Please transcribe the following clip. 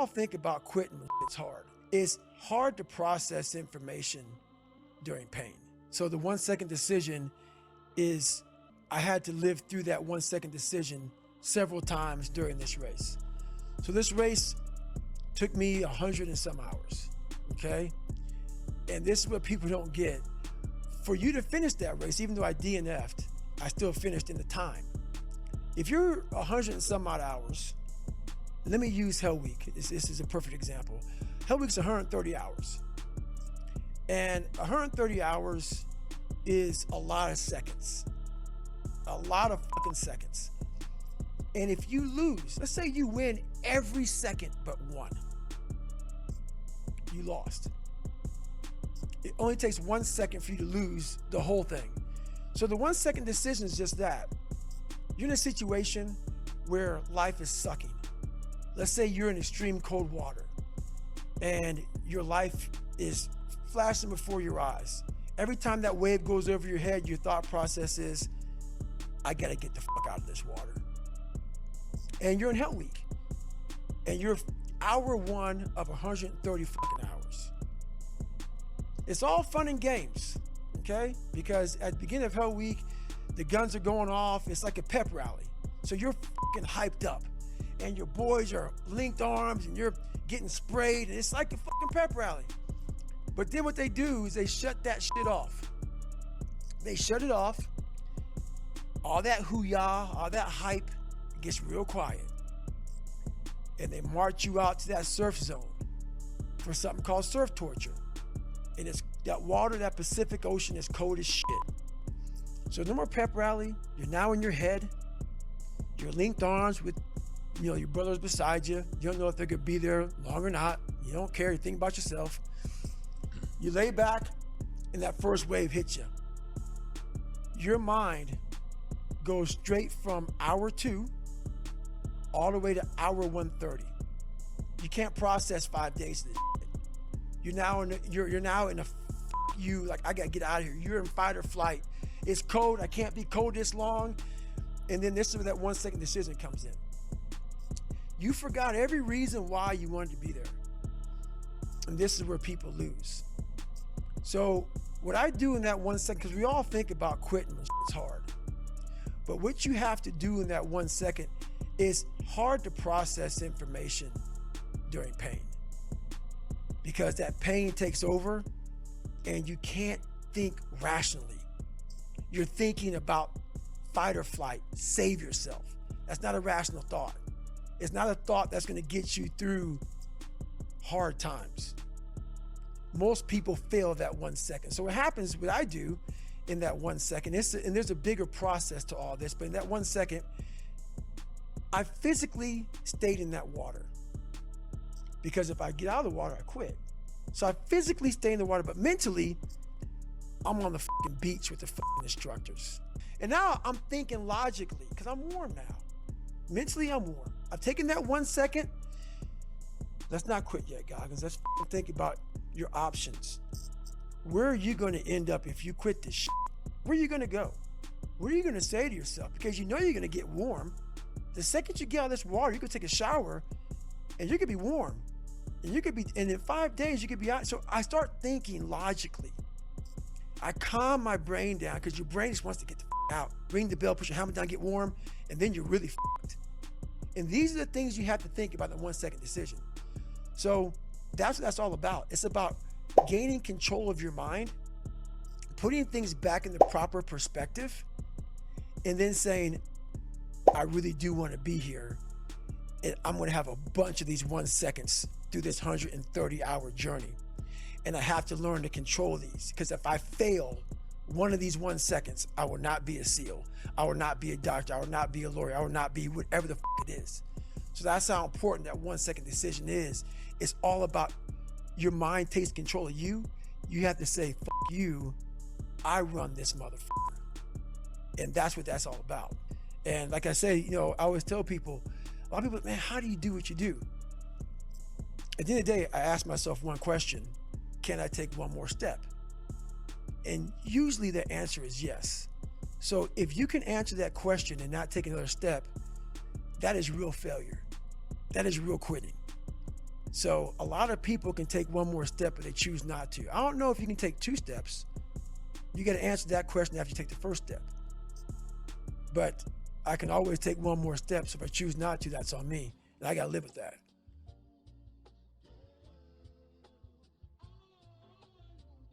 all think about quitting when it's hard. It's hard to process information during pain. So the 1 second decision is, I had to live through that 1 second decision several times during this race. So this race took me 100 and some hours, okay? And this is what people don't get. For you to finish that race, even though I DNF'd, I still finished in the time. If you're 100 and some odd hours, let me use Hell Week. This is a perfect example. Hell Week's 130 hours. And 130 hours is a lot of seconds. A lot of fucking seconds. And if you lose, let's say you win every second but one, you lost. It only takes 1 second for you to lose the whole thing. So the 1 second decision is just that. You're in a situation where life is sucking. Let's say you're in extreme cold water and your life is flashing before your eyes. Every time that wave goes over your head, your thought process is, I gotta get the fuck out of this water. And you're in Hell Week and you're hour one of 130 fucking hours. It's all fun and games, okay? Because at the beginning of Hell Week, the guns are going off. It's like a pep rally. So you're fucking hyped up and your boys are linked arms and you're getting sprayed and it's like a fucking pep rally. But then what they do is they shut that shit off. They shut it off. All that hoo-yah, all that hype, it gets real quiet. And they march you out to that surf zone for something called surf torture. And it's that water, that Pacific Ocean is cold as shit. So no more pep rally. You're now in your head. You're linked arms with, your brothers beside you. You don't know if they're gonna be there long or not. You don't care. You think about yourself. You lay back and that first wave hits you. Your mind goes straight from hour 2 all the way to hour 130. You can't process 5 days of this shit. You're now in a you, like, I gotta get out of here. You're in fight or flight. It's cold. I can't be cold this long. And then this is where that 1 second decision comes in. You forgot every reason why you wanted to be there. And this is where people lose. So what I do in that 1 second, because we all think about quitting when it's hard. But what you have to do in that 1 second is hard to process information during pain. Because that pain takes over and you can't think rationally. You're thinking about fight or flight, save yourself. That's not a rational thought. It's not a thought that's gonna get you through hard times. Most people fail that 1 second. So what happens, what I do in that 1 second, and there's a bigger process to all this, but in that 1 second, I physically stayed in that water. Because if I get out of the water, I quit. So I physically stay in the water, but mentally, I'm on the fucking beach with the fucking instructors. And now I'm thinking logically, because I'm warm now. Mentally, I'm warm. I've taken that 1 second. Let's not quit yet, Goggins. Let's think about your options. Where are you going to end up if you quit this shit? Where are you going to go? What are you going to say to yourself? Because you know you're going to get warm. The second you get out of this water, you can take a shower and you could be warm. And in 5 days, you could be out. So I start thinking logically. I calm my brain down because your brain just wants to get the out. Ring the bell, put your helmet down, get warm, and then you're really fucked. And these are the things you have to think about in the 1 second decision. So that's what that's all about. It's about gaining control of your mind, putting things back in the proper perspective, and then saying, I really do want to be here. And I'm going to have a bunch of these 1 seconds through this 130-hour journey. And I have to learn to control these, because if I fail one of these 1 seconds, I will not be a SEAL. I will not be a doctor. I will not be a lawyer. I will not be whatever the fuck it is. So that's how important that 1 second decision is. It's all about your mind takes control of you. You have to say, fuck you, I run this motherfucker. And that's what that's all about. And like I say, I always tell people, a lot of people, man, how do you do what you do? At the end of the day, I ask myself one question: can I take one more step? And usually the answer is yes. So if you can answer that question and not take another step, that is real failure. That is real quitting. So a lot of people can take one more step, but they choose not to. I don't know if you can take 2 steps. You got to answer that question after you take the first step. But I can always take one more step. So if I choose not to, that's on me. And I got to live with that.